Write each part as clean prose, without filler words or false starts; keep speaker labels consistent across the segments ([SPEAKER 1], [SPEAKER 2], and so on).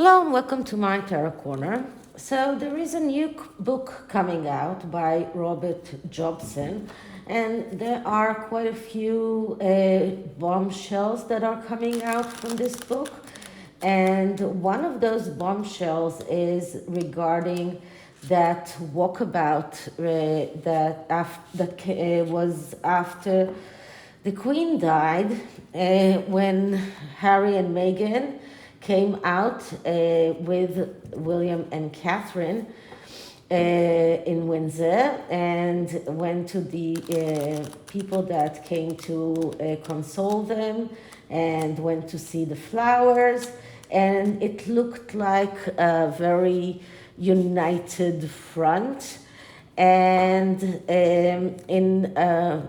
[SPEAKER 1] Hello and welcome to my Tarot Corner. So there is a new book coming out by Robert Jobson, and there are quite a few bombshells that are coming out from this book. And one of those bombshells is regarding that walkabout that was after the Queen died, when Harry and Meghan came out with William and Catherine in Windsor, and went to the people that came to console them, and went to see the flowers, and it looked like a very united front. And in a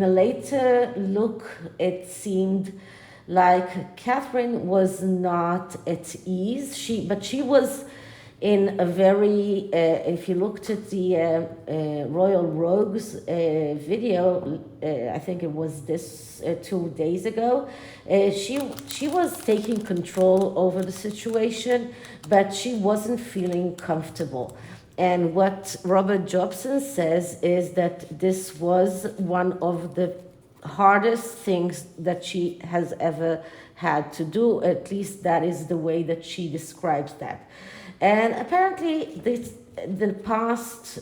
[SPEAKER 1] later look, it seemed like Catherine was not at ease. But she was in a very, if you looked at the Royal Rogues video, I think it was this 2 days ago, she was taking control over the situation, but she wasn't feeling comfortable. And what Robert Jobson says is that this was one of the hardest things that she has ever had to do. At least that is the way that she describes that. And apparently the past,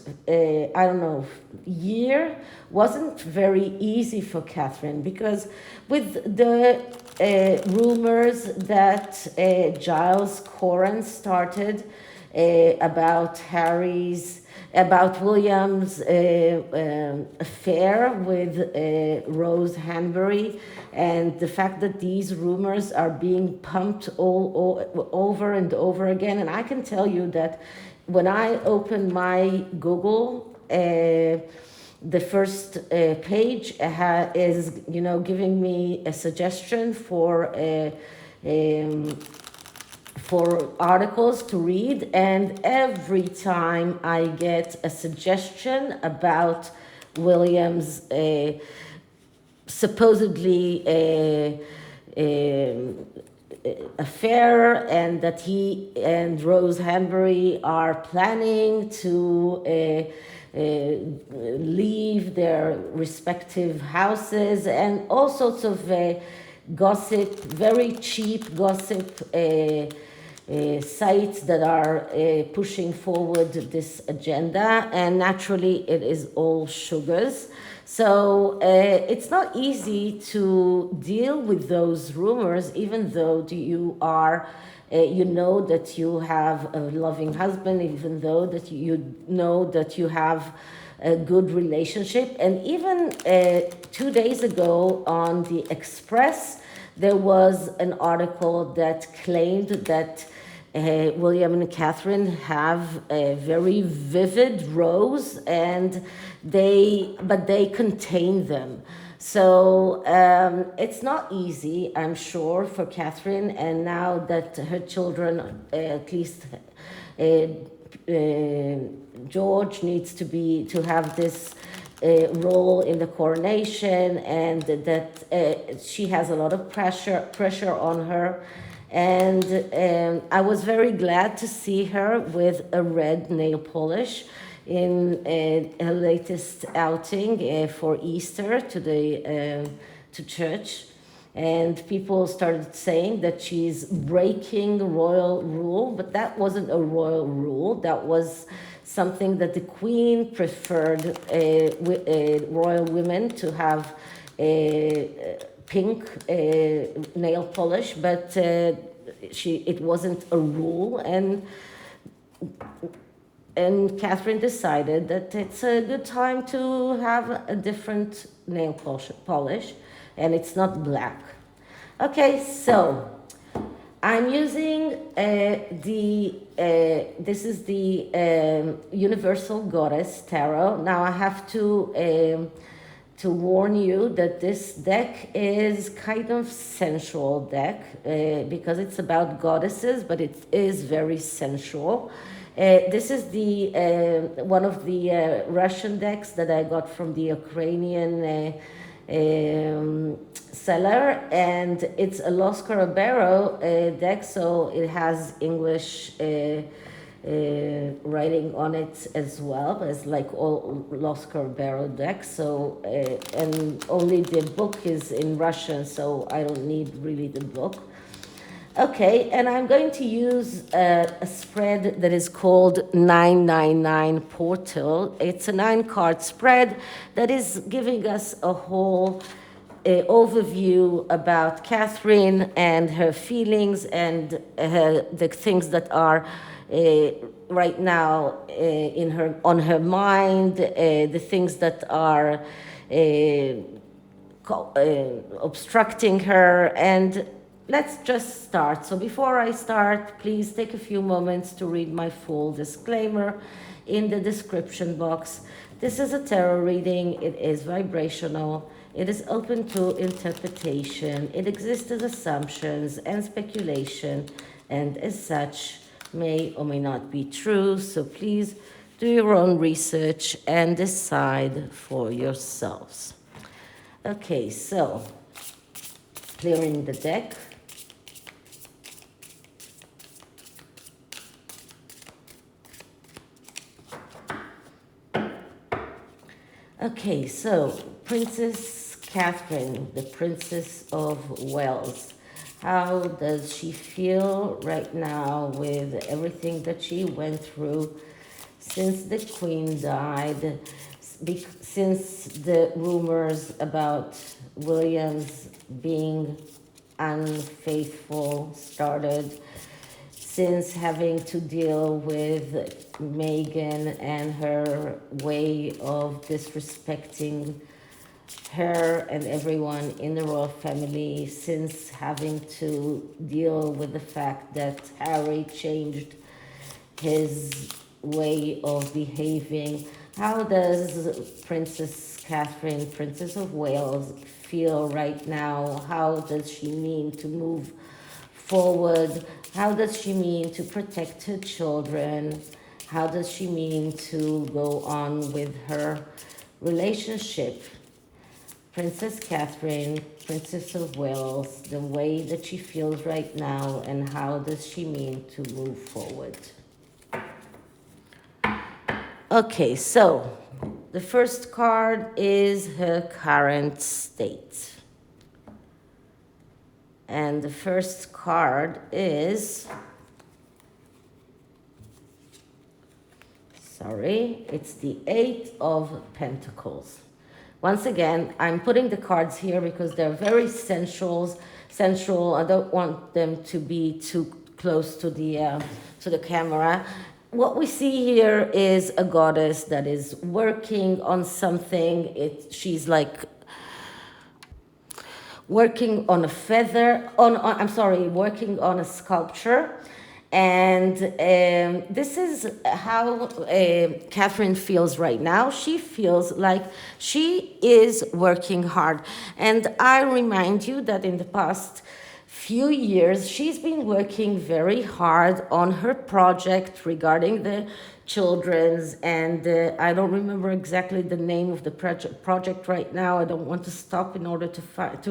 [SPEAKER 1] year wasn't very easy for Catherine, because with the rumors that Giles Corran started about William's affair with Rose Hanbury, and the fact that these rumors are being pumped all over and over again. And I can tell you that when I open my Google, the first page is giving me a suggestion for articles to read, and every time I get a suggestion about William's supposedly affair, and that he and Rose Hanbury are planning to leave their respective houses, and all sorts of gossip, very cheap gossip sites that are pushing forward this agenda, and naturally it is all sugars. So it's not easy to deal with those rumors, even though you are that you have a loving husband, even though that that you have a good relationship. And even 2 days ago on the Express, there was an article that claimed that William and Catherine have a very vivid rose, but they contain them. So it's not easy, I'm sure, for Catherine. And now that her children, at least George, needs to have this role in the coronation, and that she has a lot of pressure on her. And I was very glad to see her with a red nail polish in her latest outing for Easter to church. And people started saying that she's breaking royal rule, but that wasn't a royal rule. That was something that the Queen preferred royal women to have pink nail polish, but it wasn't a rule. And Catherine decided that it's a good time to have a different nail polish, and it's not black. Okay, so I'm using this is the Universal Goddess Tarot. Now I have to warn you that this deck is kind of sensual deck, because it's about goddesses, but it is very sensual. This is the one of the Russian decks that I got from the Ukrainian seller, and it's a Los Carabero deck, so it has English writing on it as well, as like all Los Carabero decks. So and only the book is in Russian, so I don't need really the book. Okay, and I'm going to use a spread that is called 999 Portal. It's a 9-card spread that is giving us a whole overview about Catherine and her feelings and the things that are right now on her mind, the things that are obstructing her, and let's just start. So before I start, please take a few moments to read my full disclaimer in the description box. This is a tarot reading. It is vibrational. It is open to interpretation. It exists as assumptions and speculation, and as such, may or may not be true. So please do your own research and decide for yourselves. Okay, so clearing the deck. Okay, so Princess Catherine, the Princess of Wales. How does she feel right now with everything that she went through since the Queen died, since the rumors about William's being unfaithful started, since having to deal with Meghan and her way of disrespecting her and everyone in the royal family, since having to deal with the fact that Harry changed his way of behaving. How does Princess Catherine, Princess of Wales, feel right now? How does she mean to move forward? How does she mean to protect her children? How does she mean to go on with her relationship? Princess Catherine, Princess of Wales, the way that she feels right now, and how does she mean to move forward? Okay, so the first card is her current state. And the first card is, it's the 8 of Pentacles. Once again, I'm putting the cards here because they're very central. I don't want them to be too close to the camera. What we see here is a goddess that is working on something. She's like working on a feather, working on a sculpture. And this is how Catherine feels right now. She feels like she is working hard. And I remind you that in the past few years, she's been working very hard on her project regarding the children's, and I don't remember exactly the name of the project right now. I don't want to stop in order to find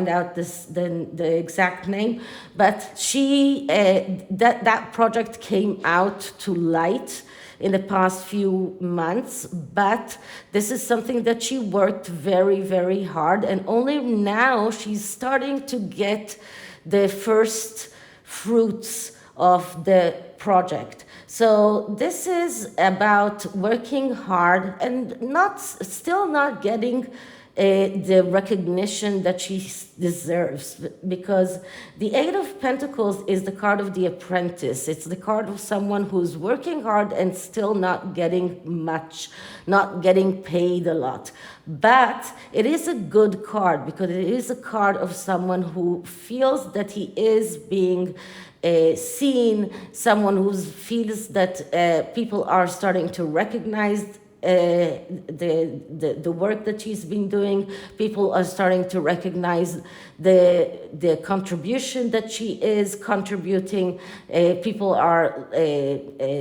[SPEAKER 1] out the exact name, but she that project came out to light in the past few months, but this is something that she worked very, very hard, and only now she's starting to get the first fruits of the project. So this is about working hard and still not getting the recognition that she deserves, because the 8 of Pentacles is the card of the apprentice. It's the card of someone who's working hard and still not getting much, not getting paid a lot. But it is a good card because it is a card of someone who feels that he is being seen, someone who feels that people are starting to recognize the work that she's been doing. People are starting to recognize the contribution that she is contributing. People are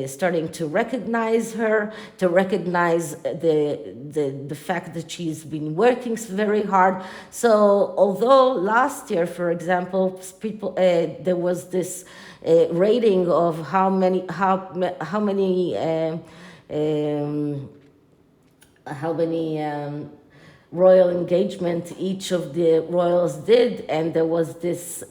[SPEAKER 1] starting to recognize her, to recognize the fact that she's been working very hard. So although last year, for example, people there was this rating of how many royal engagement each of the royals did, and there was this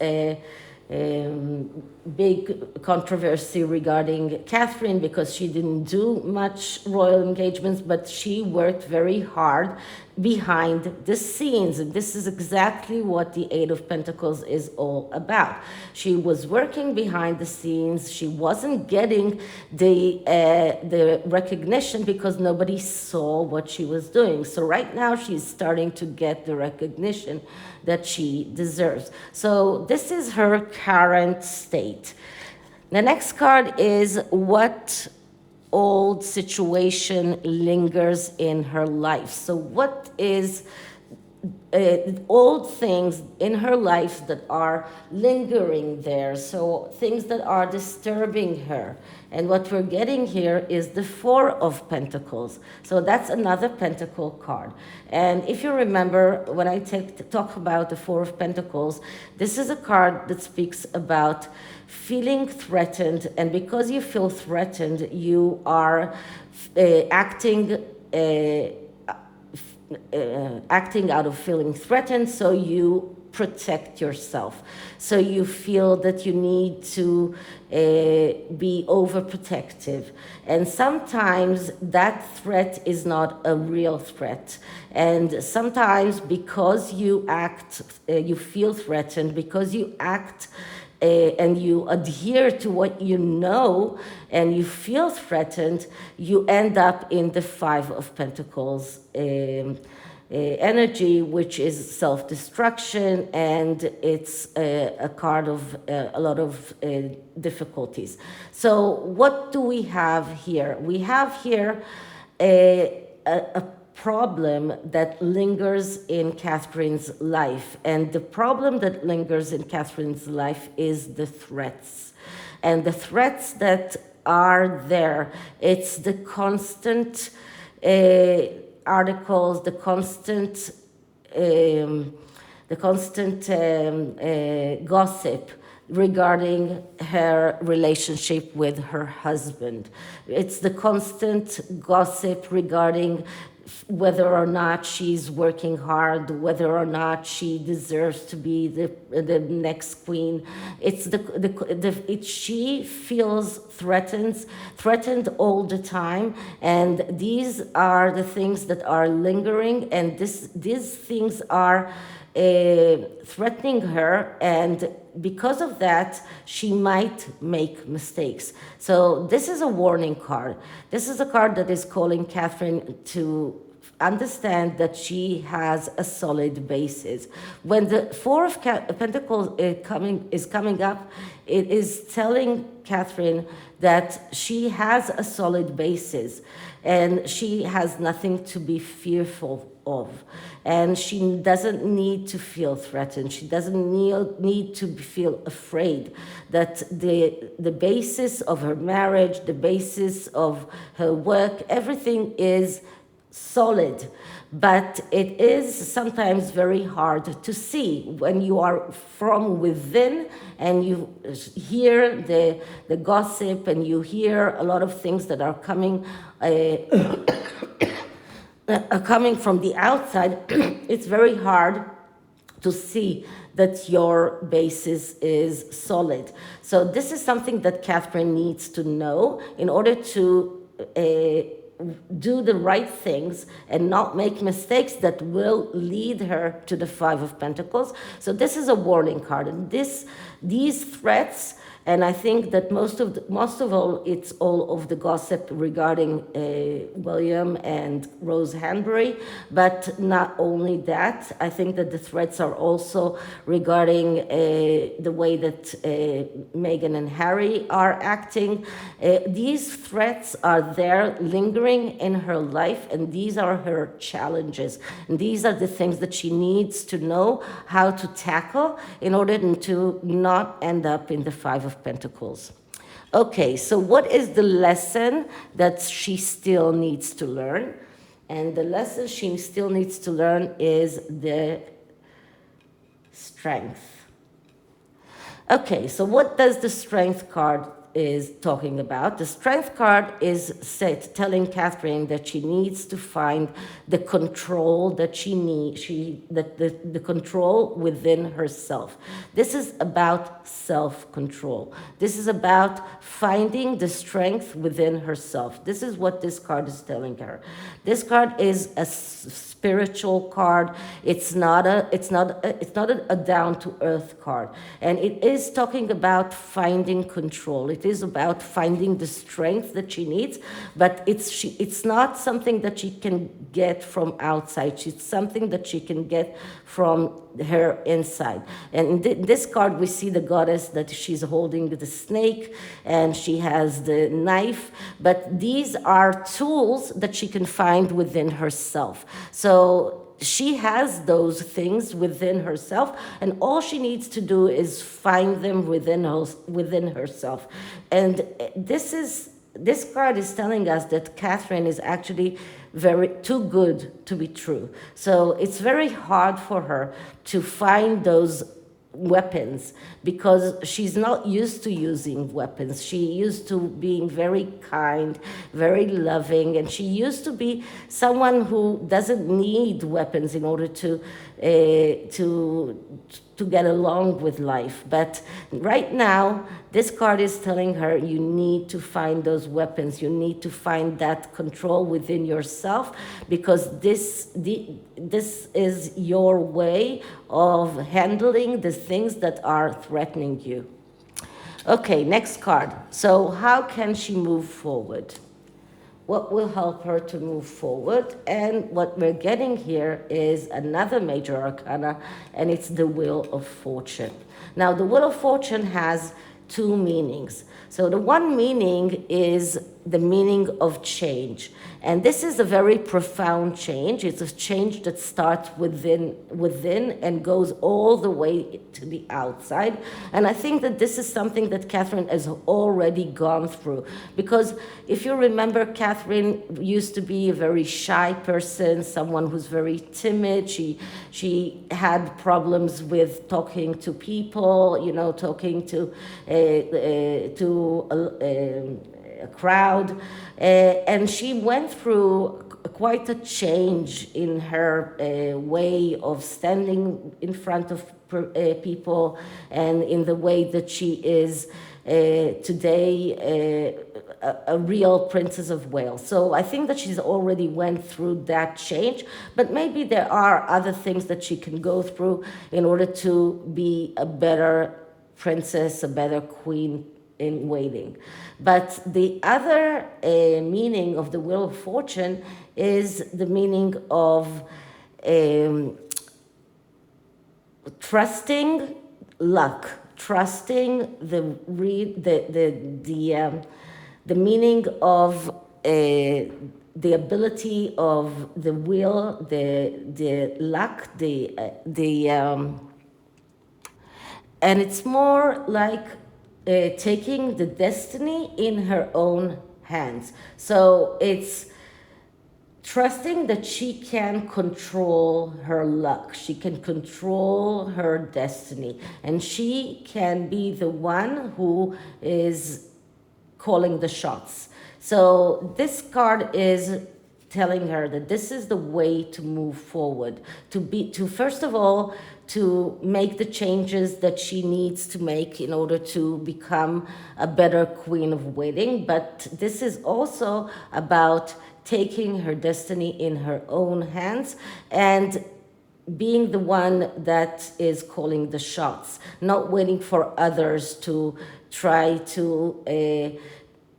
[SPEAKER 1] big controversy regarding Catherine because she didn't do much royal engagements, but she worked very hard behind the scenes. And this is exactly what the Eight of Pentacles is all about. She was working behind the scenes. She wasn't getting the recognition because nobody saw what she was doing. So right now she's starting to get the recognition that she deserves. So this is her current state. The next card is what old situation lingers in her life. So what is old things in her life that are lingering there, so things that are disturbing her. And what we're getting here is the Four of Pentacles. So that's another Pentacle card. And if you remember, when I talk about the Four of Pentacles, this is a card that speaks about feeling threatened. And because you feel threatened, you are acting out of feeling threatened, so you protect yourself. So you feel that you need to be overprotective. And sometimes that threat is not a real threat. And sometimes because you feel threatened, because you act and you adhere to what you know and you feel threatened, you end up in the Five of Pentacles energy, which is self-destruction, and it's a card of a lot of difficulties. So what do we have here? We have here a problem that lingers in Catherine's life. And the problem that lingers in Catherine's life is the threats. And the threats that are there, it's the constant articles, the constant gossip regarding her relationship with her husband. It's the constant gossip regarding whether or not she's working hard, whether or not she deserves to be the next queen. It's she feels threatened all the time, and these are the things that are lingering, and these things are threatening her, and because of that, she might make mistakes. So this is a warning card. This is a card that is calling Catherine to understand that she has a solid basis. When the Four of Pentacles is coming up, it is telling Catherine that she has a solid basis and she has nothing to be fearful of. And she doesn't need to feel threatened. She doesn't need to feel afraid. That the basis of her marriage, the basis of her work, everything is solid. But it is sometimes very hard to see when you are from within and you hear the gossip and you hear a lot of things that are coming coming from the outside. It's very hard to see that your basis is solid. So this is something that Catherine needs to know in order to do the right things and not make mistakes that will lead her to the Five of Pentacles. So this is a warning card. And these threats And I think that most of all, it's all of the gossip regarding William and Rose Hanbury. But not only that, I think that the threats are also regarding the way that Meghan and Harry are acting. These threats are there lingering in her life, and these are her challenges. And these are the things that she needs to know how to tackle in order to not end up in the Five of Pentacles. Okay, so what is the lesson that she still needs to learn? And the lesson she still needs to learn is the strength. Okay, so what does the strength card is talking about? The strength card is telling Catherine that she needs to find the control that she needs, the control within herself. This is about self-control. This is about finding the strength within herself. This is what this card is telling her. This card is a spiritual card. It's not a down to earth card, and it is talking about finding control. It is about finding the strength that she needs, but it's not something that she can get from outside. It's something that she can get from her inside. And in this card, we see the goddess that she's holding the snake, and she has the knife, but these are tools that she can find within herself. So she has those things within herself, and all she needs to do is find them within herself. And this card is telling us that Catherine is actually too good to be true. So it's very hard for her to find those weapons because she's not used to using weapons. She used to being very kind, very loving, and she used to be someone who doesn't need weapons in order to get along with life. But right now, this card is telling her you need to find those weapons. You need to find that control within yourself, because this is your way of handling the things that are threatening you. Okay, next card. So how can she move forward? What will help her to move forward? And what we're getting here is another major arcana, and it's the Wheel of Fortune. Now, the Wheel of Fortune has two meanings. So the one meaning is the meaning of change. And this is a very profound change. It's a change that starts within and goes all the way to the outside. And I think that this is something that Catherine has already gone through. Because if you remember, Catherine used to be a very shy person, someone who's very timid. She had problems with talking to people, talking to a crowd, and she went through quite a change in her way of standing in front of people, and in the way that she is today a real Princess of Wales. So I think that she's already went through that change, but maybe there are other things that she can go through in order to be a better princess, a better queen in waiting. But the other meaning of the Wheel of Fortune is the meaning of trusting luck, trusting the meaning of the ability of the will, the luck, and it's more like taking the destiny in her own hands. So it's trusting that she can control her luck, she can control her destiny, and she can be the one who is calling the shots. So this card is telling her that this is the way to move forward, to first of all, to make the changes that she needs to make in order to become a better queen of waiting. But this is also about taking her destiny in her own hands and being the one that is calling the shots, not waiting for others to try to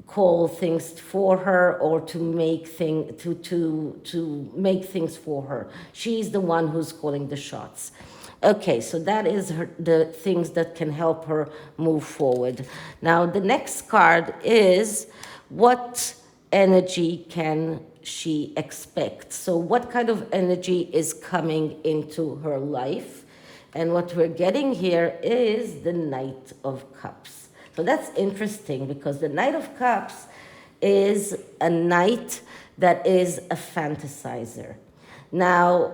[SPEAKER 1] call things for her or to make make things for her. She's the one who's calling the shots. Okay, so that is the things that can help her move forward. Now, the next card is what energy can she expect? So what kind of energy is coming into her life? And what we're getting here is the Knight of Cups. So that's interesting because the Knight of Cups is a knight that is a fantasizer. Now,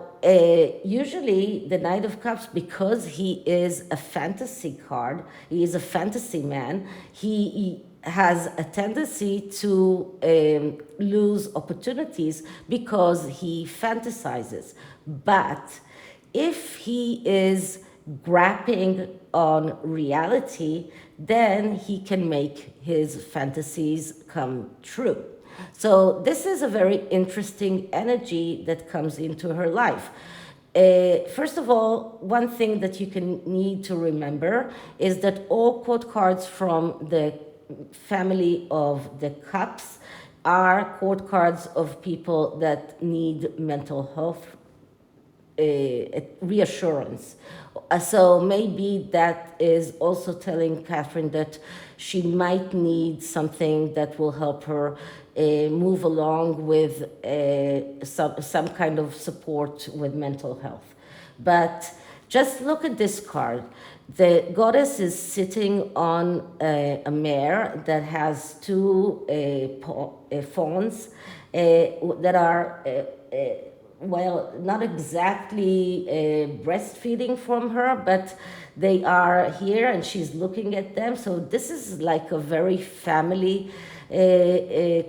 [SPEAKER 1] usually the Knight of Cups, because he is a fantasy card, he is a fantasy man, he has a tendency to lose opportunities because he fantasizes. But if he is grappling on reality, then he can make his fantasies come true. So this is a very interesting energy that comes into her life. First of all, one thing that you need to remember is that all court cards from the family of the cups are court cards of people that need mental health reassurance. So maybe that is also telling Catherine that she might need something that will help her move along with some kind of support with mental health. But just look at this card. The goddess is sitting on a mare that has two fawns that are well, not exactly breastfeeding from her, but they are here and she's looking at them. So this is like a very family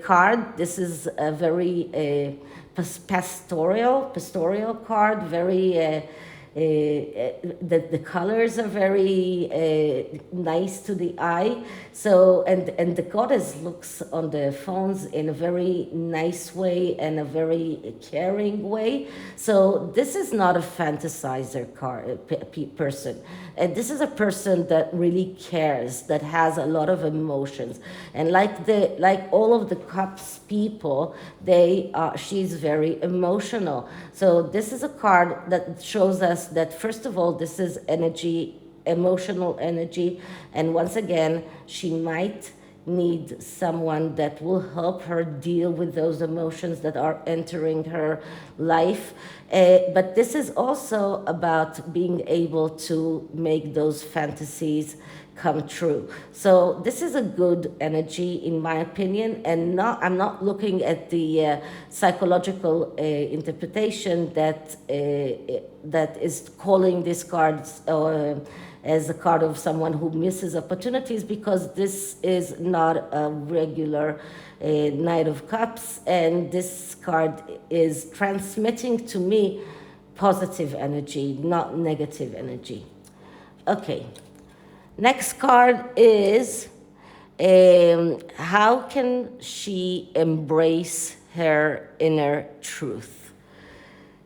[SPEAKER 1] card. This is a very pastoral card, very the colors are very nice to the eye. So and the goddess looks on the phones in a very nice way and a very caring way. So this is not a fantasizer person. And this is a person that really cares, that has a lot of emotions. And like all of the cups people, she's very emotional. So this is a card that shows us that, first of all, this is energy, emotional energy, and once again, she might need someone that will help her deal with those emotions that are entering her life. But this is also about being able to make those fantasies come true. So this is a good energy, in my opinion, and I'm not looking at the psychological interpretation that is calling this card as a card of someone who misses opportunities, because this is not a regular Knight of Cups, and this card is transmitting to me positive energy, not negative energy. Okay. Next card is how can she embrace her inner truth?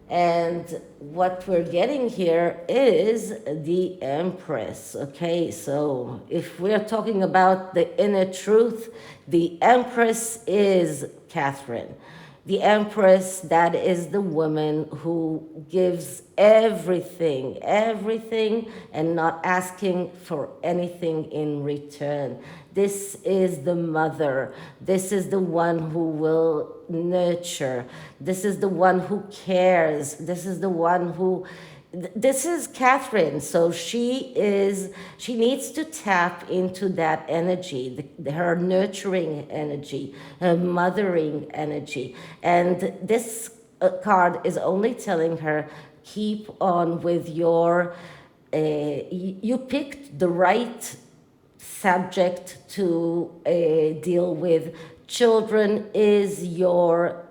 [SPEAKER 1] And what we're getting here is the Empress. Okay, so if we're talking about the inner truth, the Empress is Catherine. The Empress, that is the woman who gives everything, and not asking for anything in return. This is the mother. This is the one who will nurture. This is the one who cares. This is the one who... This is Catherine, so she needs to tap into that energy, her nurturing energy, her mothering energy. And this card is only telling her, keep on with your, you picked the right subject to deal with. Children is your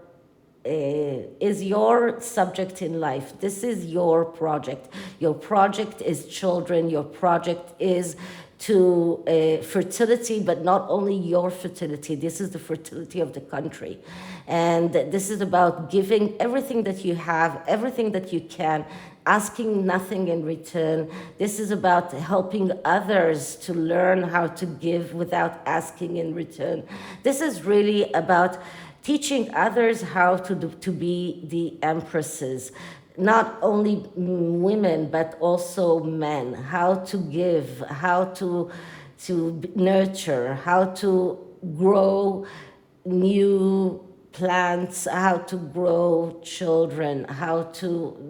[SPEAKER 1] subject in life. This is your project. Your project is children. Your project is to fertility, but not only your fertility. This is the fertility of the country. And this is about giving everything that you have, everything that you can, asking nothing in return. This is about helping others to learn how to give without asking in return. This is really about teaching others how to be the empresses. Not only women, but also men, how to give, how to nurture, how to grow new plants, how to grow children,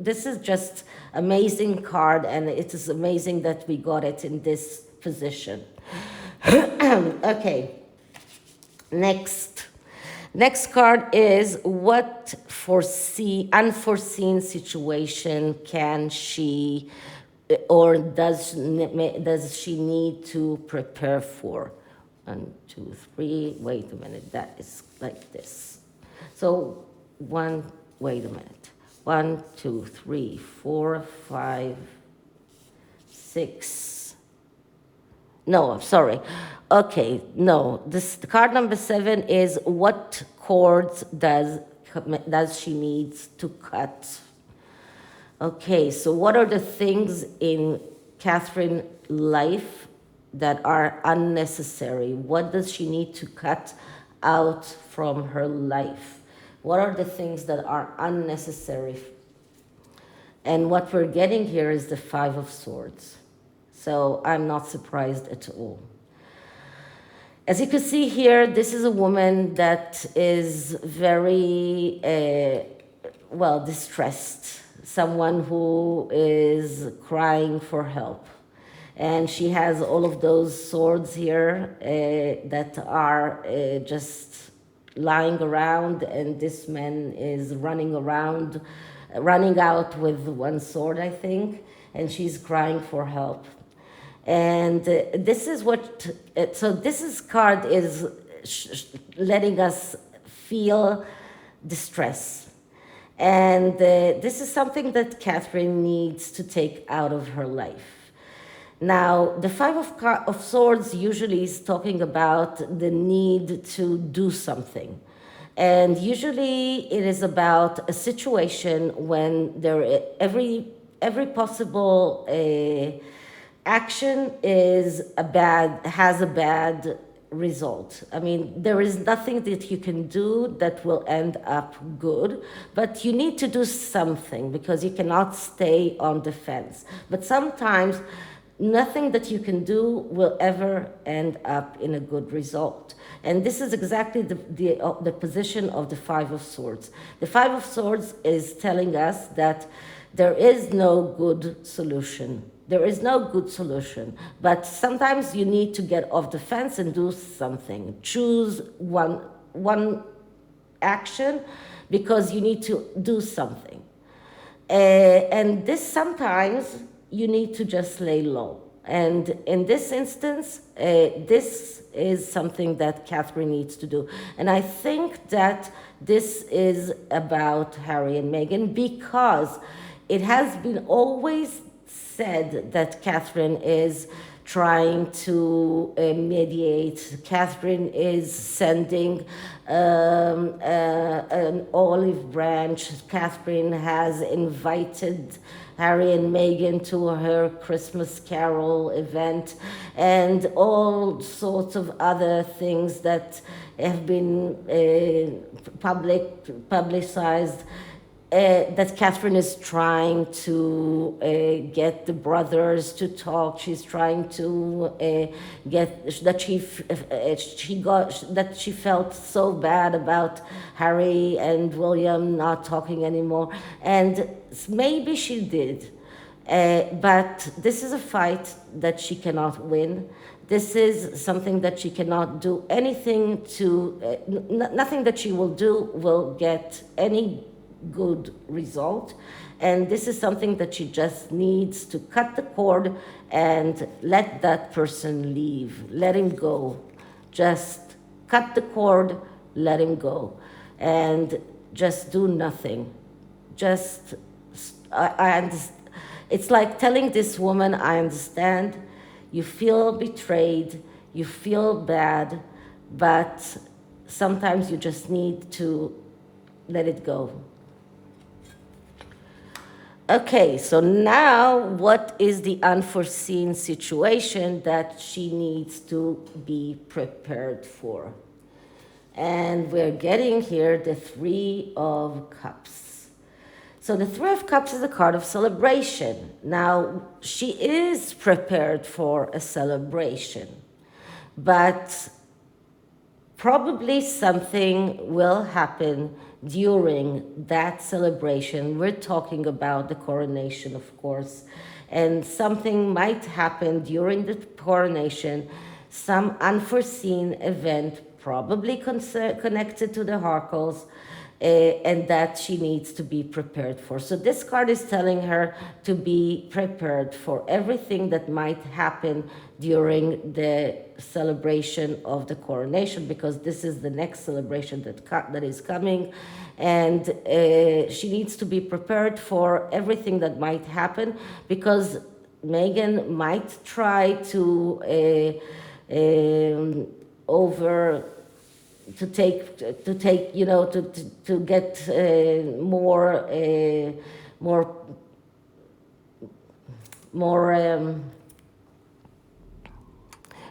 [SPEAKER 1] this is just amazing card, and it is amazing that we got it in this position. Okay, Next card is what unforeseen situation can she or does she need to prepare for? 1, 2, 3, wait a minute, that is like this. So wait a minute. 1, 2, 3, 4, 5, 6. No, I'm sorry. Okay, no. The card number 7 is what cords does she need to cut? Okay, so what are the things in Catherine's life that are unnecessary? What does she need to cut out from her life? What are the things that are unnecessary? And what we're getting here is the 5 of Swords. So I'm not surprised at all. As you can see here, this is a woman that is very, distressed. Someone who is crying for help. And she has all of those swords here that are just lying around, and this man is running out with one sword, I think, and she's crying for help. And this is this card is letting us feel distress. And this is something that Catherine needs to take out of her life. Now, the 5 of Swords usually is talking about the need to do something. And usually it is about a situation when every possible action has a bad result. I mean, there is nothing that you can do that will end up good, but you need to do something because you cannot stay on the fence. But sometimes nothing that you can do will ever end up in a good result. And this is exactly the position of the 5 of Swords. The 5 of Swords is telling us that there is no good solution. There is no good solution, but sometimes you need to get off the fence and do something. Choose one action because you need to do something. And this sometimes you need to just lay low. And in this instance, this is something that Catherine needs to do. And I think that this is about Harry and Meghan because it has been always said that Catherine is trying to mediate. Catherine is sending an olive branch. Catherine has invited Harry and Meghan to her Christmas Carol event and all sorts of other things that have been publicized. That Catherine is trying to get the brothers to talk. She's trying to get that she felt so bad about Harry and William not talking anymore, and maybe she did, but this is a fight that she cannot win. This is something that she cannot do anything to. Nothing that she will do will get any good result, and this is something that she just needs to cut the cord and let that person leave, let him go. Just cut the cord, let him go, and just do nothing. It's like telling this woman, I understand, You feel betrayed, you feel bad, but sometimes you just need to let it go. Okay, so now what is the unforeseen situation that she needs to be prepared for? And we're getting here the Three of Cups. So the Three of Cups is a card of celebration. Now, she is prepared for a celebration, but probably something will happen during that celebration. We're talking about the coronation, of course, and something might happen during the coronation, some unforeseen event, probably connected to the Harkles, and that she needs to be prepared for. So this card is telling her to be prepared for everything that might happen during the celebration of the coronation, because this is the next celebration that is coming, and she needs to be prepared for everything that might happen, because Meghan might try to to take, you know, to get more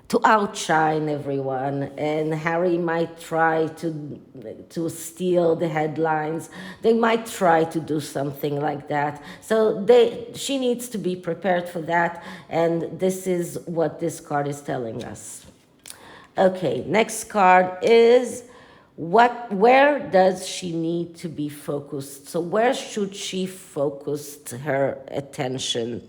[SPEAKER 1] to outshine everyone, and Harry might try to steal the headlines. They might try to do something like that. So she needs to be prepared for that, and this is what this card is telling us. Okay, next card is where does she need to be focused? So where should she focus her attention?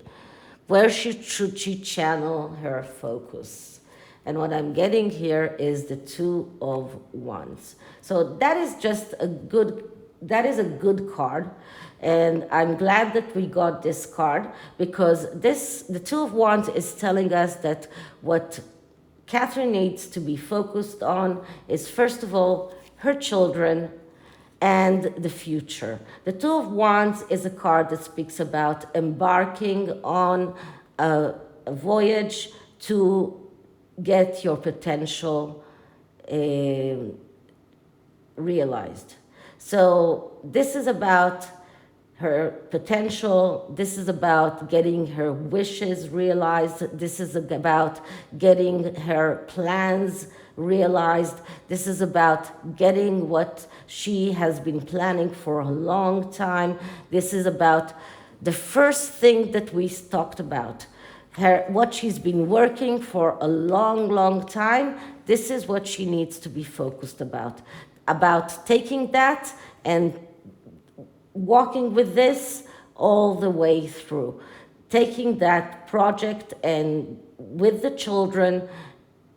[SPEAKER 1] Where should she channel her focus? And what I'm getting here is the Two of Wands. So that is a good card. And I'm glad that we got this card, because the Two of Wands is telling us that what Catherine needs to be focused on is, first of all, her children and the future. The Two of Wands is a card that speaks about embarking on a voyage to get your potential realized. So this is about her potential. This is about getting her wishes realized. This is about getting her plans realized. This is about getting what she has been planning for a long time. This is about the first thing that we talked about, what she's been working for a long time. This is what she needs to be focused about taking that and walking with this all the way through, taking that project and with the children,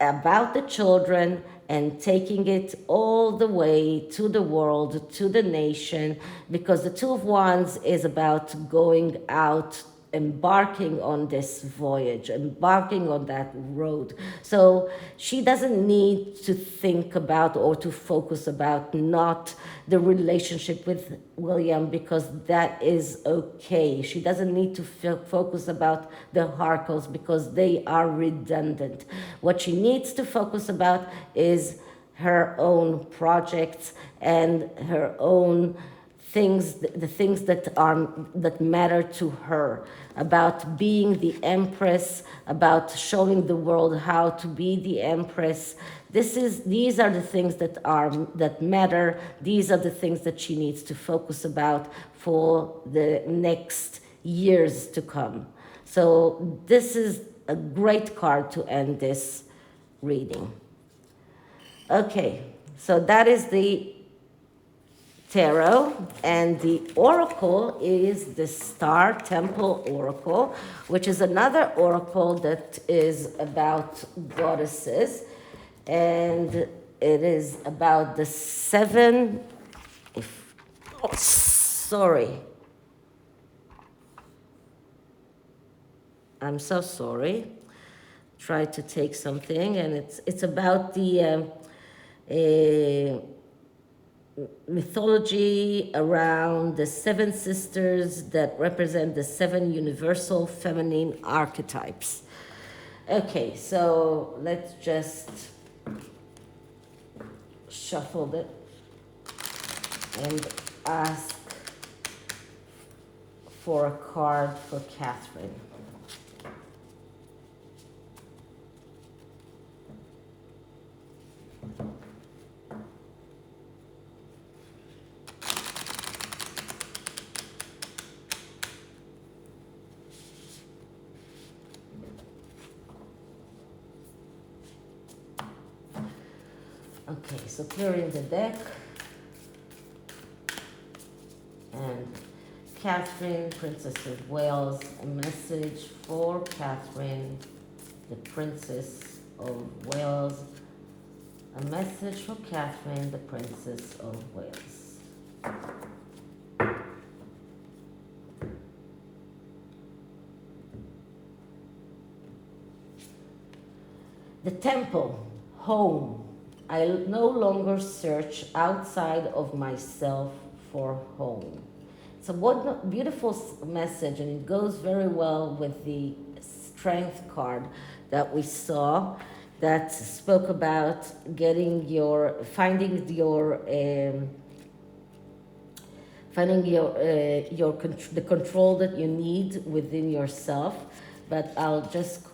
[SPEAKER 1] about the children, and taking it all the way to the world, to the nation, because the Two of Wands is about going out, embarking on this voyage, embarking on that road. So she doesn't need to think about or to focus about not the relationship with William, because that is okay. She doesn't need to focus about the Harkles, because they are redundant. What she needs to focus about is her own projects and her own things, the things that matter to her, about being the empress, about showing the world how to be the empress. These are the things that matter. These are the things that she needs to focus about for the next years to come. So this is a great card to end this reading. Okay, so that is the tarot, and the oracle is the Star Temple Oracle, which is another oracle that is about goddesses, and it is about the seven. Sorry, I'm so sorry. Try to take something, and it's about the mythology around the seven sisters that represent the seven universal feminine archetypes. Okay, so let's just shuffle it and ask for a card for Catherine. Okay, so clearing the deck. And Catherine, Princess of Wales, a message for Catherine, the Princess of Wales. A message for Catherine, the Princess of Wales. The temple, home. I no longer search outside of myself for home. So what beautiful message, and it goes very well with the strength card that we saw that spoke about finding the control that you need within yourself. But I'll just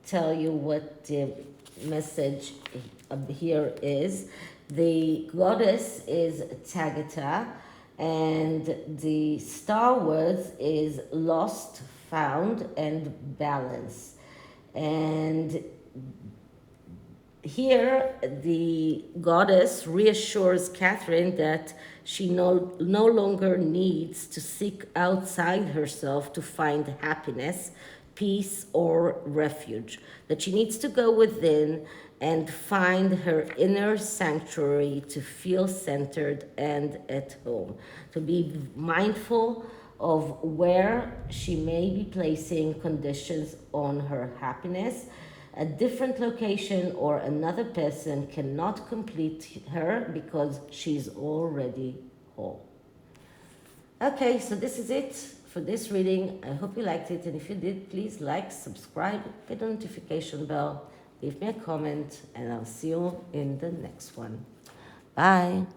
[SPEAKER 1] tell you what the message here is. The goddess is Tagata, and the star words is lost, found, and balance. And here the goddess reassures Catherine that she no longer needs to seek outside herself to find happiness, peace, or refuge, that she needs to go within and find her inner sanctuary to feel centered and at home, to be mindful of where she may be placing conditions on her happiness. A different location or another person cannot complete her because she's already whole. Okay, so this is it for this reading. I hope you liked it, and if you did, please like, subscribe, hit the notification bell, leave me a comment, and I'll see you in the next one. Bye.